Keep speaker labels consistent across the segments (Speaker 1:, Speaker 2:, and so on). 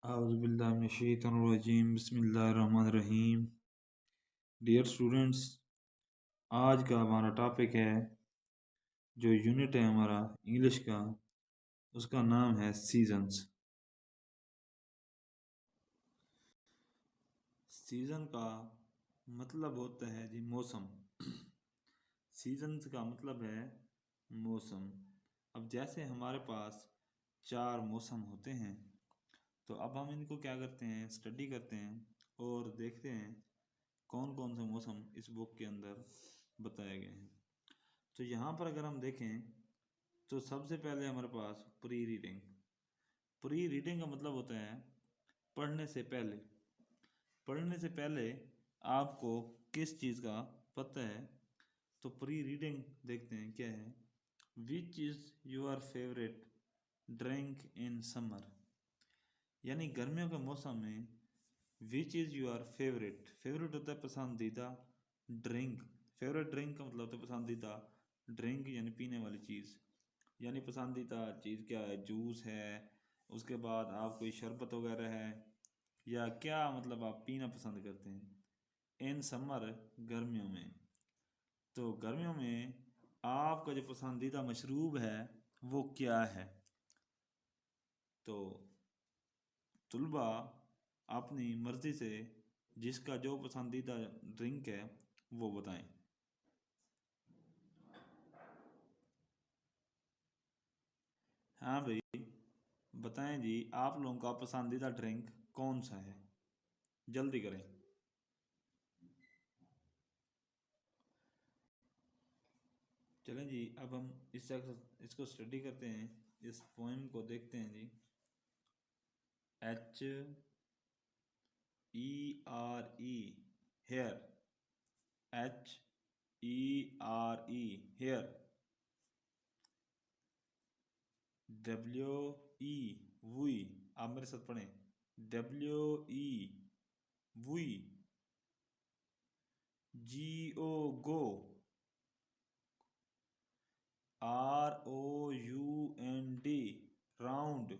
Speaker 1: आउज़ुबिल्लाहिमिनश्शैतानिर्रजीम बिस्मिल्लाहिर्रहमानिर्रहीम। Dear students, आज का हमारा टॉपिक है, जो यूनिट है हमारा इंग्लिश का, उसका नाम है सीजन्स। सीज़न का मतलब होता है जी मौसम। सीजन्स का मतलब है मौसम। अब जैसे हमारे पास 4 मौसम होते हैं, तो अब हम इनको क्या करते हैं, स्टडी करते हैं और देखते हैं कौन कौन से मौसम इस बुक के अंदर बताए गए हैं। तो यहाँ पर अगर हम देखें तो सबसे पहले हमारे पास प्री रीडिंग। प्री रीडिंग का मतलब होता है पढ़ने से पहले। पढ़ने से पहले आपको किस चीज़ का पता है, तो प्री रीडिंग देखते हैं क्या है। Which is your favourite drink in summer, यानी गर्मियों के मौसम में which is your favourite. Favourite होता है पसंदीदा ड्रिंक। फेवरेट ड्रिंक का मतलब होता है पसंदीदा ड्रिंक, यानी पीने वाली चीज़। यानी पसंदीदा चीज़ क्या है, जूस है, उसके बाद आप कोई शरबत वगैरह है, या क्या मतलब आप पीना पसंद करते हैं इन समर, गर्मियों में। तो गर्मियों में आपका जो पसंदीदा मशरूब है वो क्या है। तो तुलबा अपनी मर्ज़ी से जिसका जो पसंदीदा ड्रिंक है वो बताएं। हाँ भाई, बताएं जी, आप लोगों का पसंदीदा ड्रिंक कौन सा है, जल्दी करें। चलें जी, अब हम इसको स्टडी करते हैं, इस पोएम को देखते हैं जी। HERE, here. HERE, here. WE, we. आप मेरे साथ पढ़ें, WE, we. GO, go. ROUND, round.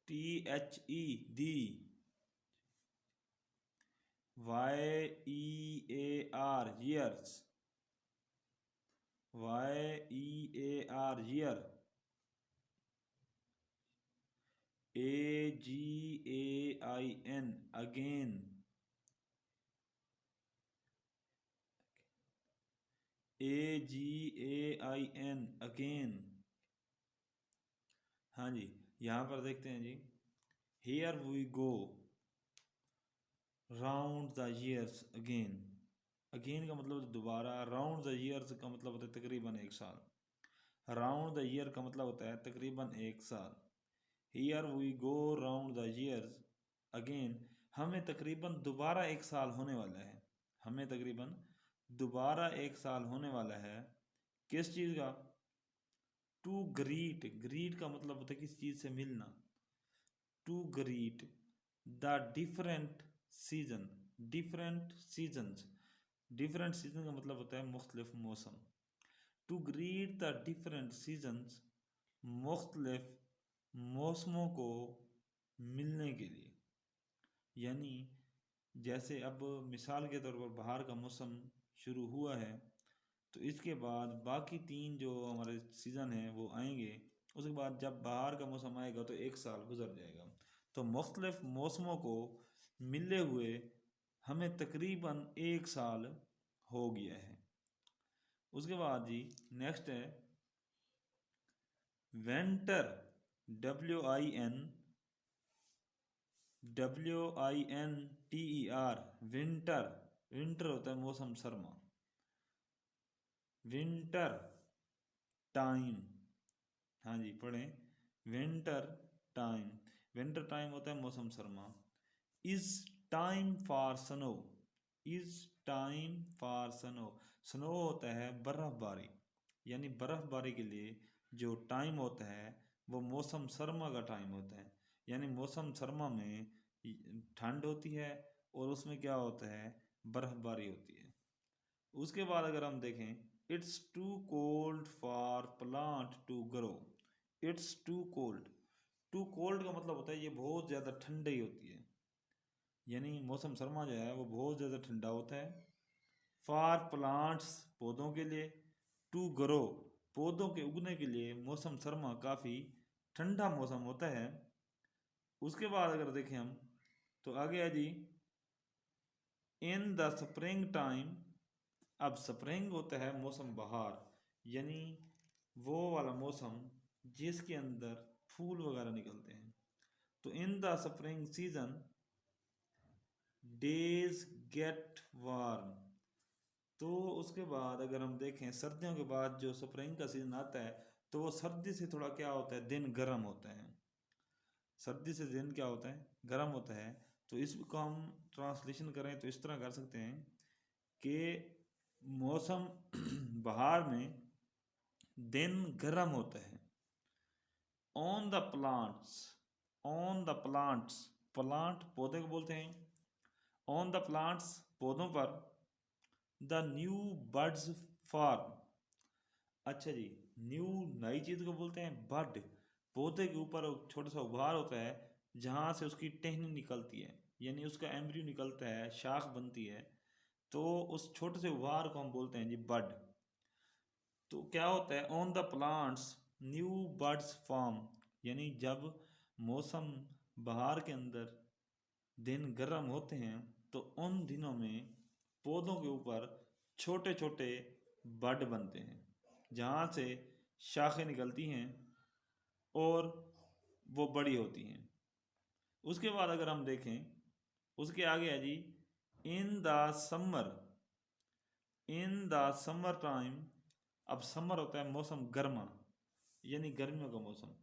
Speaker 1: THE, the. YEAR, years। YEAR, year। AGAIN, again। AGAIN, again। हाँ जी, यहाँ पर देखते हैं जी। Here we go round the years again। Again का मतलब दोबारा, राउंड द ईयर्स का मतलब होता है तकरीबन एक साल। राउंड द ईयर का मतलब होता है तकरीबन एक साल। Here we go round the years again, हमें तकरीबन दोबारा एक साल होने वाला है। हमें तकरीबन दोबारा एक साल होने वाला है किस चीज़ का। टू ग्रीट, ग्रीट का मतलब होता है किस चीज़ से मिलना। To greet the different season, different seasons. Different season का मतलब होता है मुख्तलिफ मौसम। To greet the different seasons, मुख्तलिफ मौसमों को मिलने के लिए। यानी जैसे अब मिसाल के तौर पर बाहर का मौसम शुरू हुआ है, तो इसके बाद बाकी 3 जो हमारे सीज़न हैं वो आएंगे। उसके बाद जब बाहर का मौसम आएगा तो एक साल गुजर जाएगा। तो मुख्तलिफ मौसमों को मिले हुए हमें तकरीबन एक साल हो गया है। उसके बाद जी नेक्स्ट है winter. WIN, WINTER, winter. Winter होता है मौसम सरमा। विंटर टाइम, हाँ जी पढ़ें, विंटर टाइम। विंटर टाइम होता है मौसम Sarma. Is time for snow, is time for snow. Snow होता है बर्फबारी, यानी बर्फबारी के लिए जो टाइम होता है वो मौसम सरमा का टाइम होता है। यानी मौसम सरमा में ठंड होती है और उसमें क्या होता है, बर्फबारी होती है। उसके बाद अगर हम देखें, it's too cold for plant to grow. It's too cold. Too cold का मतलब होता है ये बहुत ज़्यादा ठंडी होती है, यानी मौसम सरमा जो है वो बहुत ज़्यादा ठंडा होता है। फॉर प्लांट्स, पौधों के लिए। टू ग्रो, पौधों के उगने के लिए मौसम सरमा काफ़ी ठंडा मौसम होता है। उसके बाद अगर देखें हम तो आगे है जी इन द स्प्रिंग टाइम। अब स्प्रिंग होता है मौसम बहार, यानी वो वाला मौसम जिसके अंदर फूल वगैरह निकलते हैं। तो in the spring season days get warm. तो उसके बाद अगर हम देखें सर्दियों के बाद जो स्प्रिंग का सीजन आता है तो वो सर्दी से थोड़ा क्या होता है, दिन गर्म होता है। सर्दी से दिन क्या होता है, गर्म होता है। तो इसको हम ट्रांसलेशन करें तो इस तरह कर सकते हैं कि मौसम बहार में दिन गर्म होता है। On the plants, on the plants, plant पौधे को बोलते हैं। ऑन द प्लांट्स, पौधों पर। The new birds form. अच्छा जी, न्यू नई चीज़ को बोलते हैं बड। पौधे के ऊपर एक छोटा सा उभार होता है जहाँ से उसकी टहनी निकलती है, यानी उसका एम्ब्रियो निकलता है, शाख बनती है। तो उस छोटे से उभार को हम बोलते हैं जी बड। तो क्या होता है on the plants new birds form, यानी जब मौसम बहार के अंदर दिन गर्म होते हैं तो उन दिनों में पौधों के ऊपर छोटे छोटे बड बनते हैं जहाँ से शाखें निकलती हैं और वो बड़ी होती हैं। उसके बाद अगर हम देखें उसके आगे है जी in the summer. In the summer time, अब समर होता है मौसम गर्मा, यानी गर्मियों का मौसम।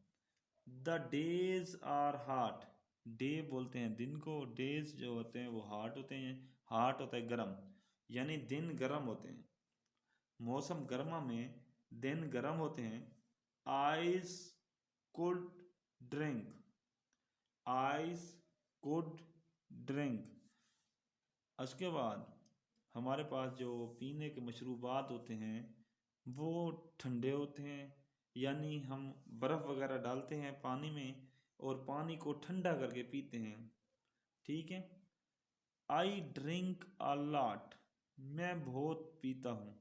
Speaker 1: The days are hot, day बोलते हैं दिन को, डेज जो होते हैं वो हॉट होते हैं। हॉट होता है गर्म, यानी दिन गर्म होते हैं। मौसम गर्मा में दिन गर्म होते हैं। Ice could drink, ice could drink. उसके बाद हमारे पास जो पीने के मशरूबात होते हैं वो ठंडे होते हैं, यानी हम बर्फ़ वगैरह डालते हैं पानी में और पानी को ठंडा करके पीते हैं। ठीक है। आई ड्रिंक अ लॉट, मैं बहुत पीता हूँ,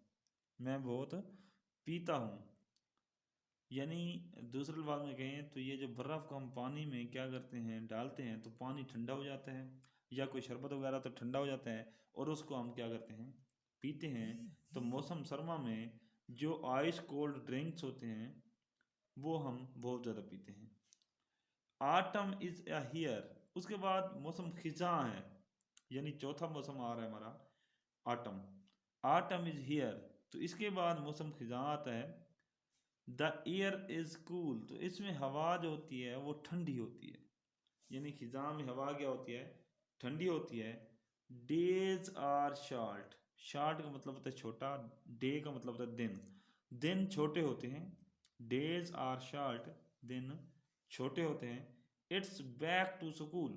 Speaker 1: मैं बहुत पीता हूँ। यानी दूसरे अल्फाज में कहें तो ये जो बर्फ़ को हम पानी में क्या करते हैं, डालते हैं तो पानी ठंडा हो जाता है, या कोई शरबत वगैरह तो ठंडा हो जाता है और उसको हम क्या करते हैं, पीते हैं। तो मौसम सरमा में जो आइस कोल्ड ड्रिंक्स होते हैं वो हम बहुत ज़्यादा पीते हैं। आटम इज़ अ हियर, उसके बाद मौसम खिजां है, यानी चौथा मौसम आ रहा है हमारा आटम। आटम इज़ हियर, तो इसके बाद मौसम खिजां आता है। द एयर इज़ कूल, तो इसमें हवा जो होती है वो ठंडी होती है, यानी खिजां में हवा क्या होती है, ठंडी होती है। डेज आर शॉर्ट, शॉर्ट का मतलब होता है छोटा, डे का मतलब होता है दिन, दिन छोटे होते हैं। डेज आर शॉर्ट, दिन छोटे होते हैं। इट्स बैक टू स्कूल,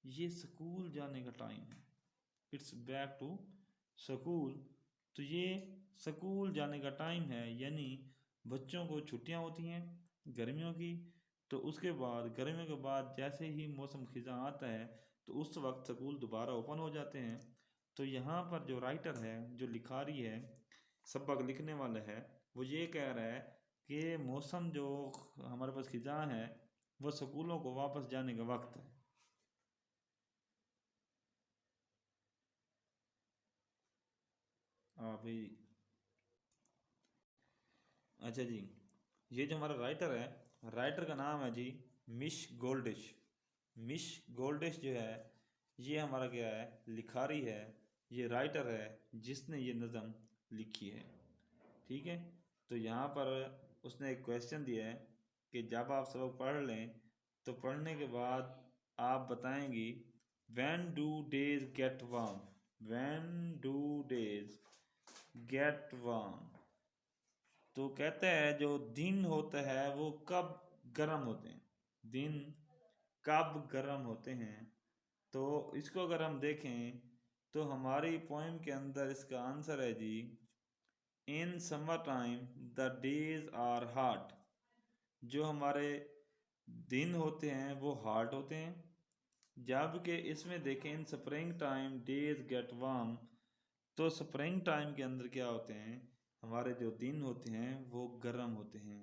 Speaker 1: ये स्कूल जाने का टाइम है। इट्स बैक टू स्कूल, तो ये स्कूल जाने का टाइम है, यानी बच्चों को छुट्टियां होती हैं गर्मियों की। तो उसके बाद गर्मियों के बाद जैसे ही मौसम खिजां आता है तो उस वक्त स्कूल दोबारा ओपन हो जाते हैं। तो यहाँ पर जो राइटर है, जो लिखारी है, सबक लिखने वाला है, वो ये कह रहा है कि मौसम जो हमारे पास खिजां है वो स्कूलों को वापस जाने का वक्त है। भाई, अच्छा जी, ये जो हमारा राइटर है, राइटर का नाम है जी मिश गोल्डिश। मिश गोल्डिश जो है ये हमारा क्या है, लिखारी है, ये राइटर है जिसने ये नज़म लिखी है। ठीक है। तो यहाँ पर उसने एक क्वेश्चन दिया है कि जब आप सबक पढ़ लें तो पढ़ने के बाद आप बताएंगी when do days get warm, when do days get warm. तो कहते हैं जो दिन होता है वो कब गर्म होते हैं, दिन कब गर्म होते हैं। तो इसको अगर हम देखें तो हमारी पोइम के अंदर इसका आंसर है जी in summer time the days are hot, जो हमारे दिन होते हैं वो हॉट होते हैं, जबकि इसमें देखें in spring time days get warm, तो स्प्रिंग टाइम के अंदर क्या होते हैं, हमारे जो दिन होते हैं वो गर्म होते हैं।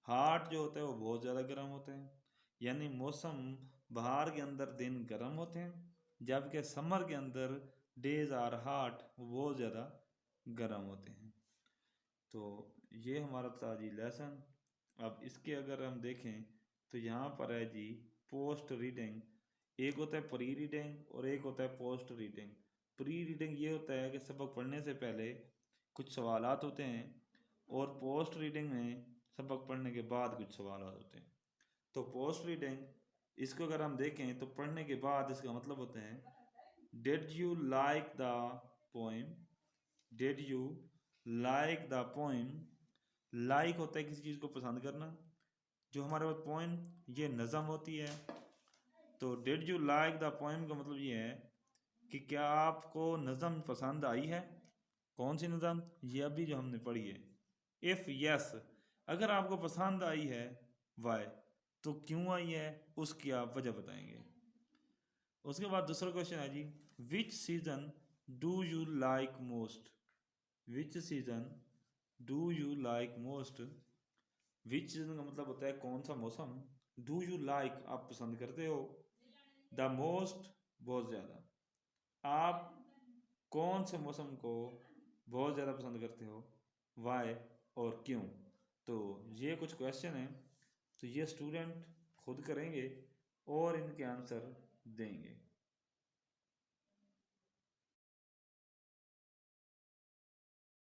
Speaker 1: हॉट जो होता है वो बहुत ज़्यादा गर्म होते हैं, यानी मौसम बाहर के अंदर दिन गर्म होते हैं जबकि समर के अंदर डेज आर हॉट, वो बहुत ज़्यादा गर्म होते हैं। तो ये हमारा था जी लेसन। अब इसके अगर हम देखें तो यहाँ पर है जी पोस्ट रीडिंग। एक होता है प्री रीडिंग और एक होता है पोस्ट रीडिंग। प्री रीडिंग ये होता है कि सबक पढ़ने से पहले कुछ सवालात होते हैं, और पोस्ट रीडिंग में सबक पढ़ने के बाद कुछ सवालात होते हैं। तो पोस्ट रीडिंग इसको अगर हम देखें तो पढ़ने के बाद इसका मतलब होता है did you like the poem, did you like the poem. Like होता है किसी चीज़ को पसंद करना, जो हमारे पास पोइम ये नज़म होती है। तो did you like the poem का मतलब ये है कि क्या आपको नज़म पसंद आई है। कौन सी नज़म, ये अभी जो हमने पढ़ी है। इफ़ यस, अगर आपको पसंद आई है, वाई, तो क्यों आई है उसकी आप वजह बताएंगे। उसके बाद दूसरा क्वेश्चन है जी which season do you like most, which season do you like most. Which season का मतलब होता है कौन सा मौसम, डू यू लाइक आप पसंद करते हो, द मोस्ट बहुत ज़्यादा, आप कौन से मौसम को बहुत ज़्यादा पसंद करते हो, वाई और क्यों। तो ये कुछ क्वेश्चन हैं, तो ये स्टूडेंट खुद करेंगे और इनके आंसर देंगे।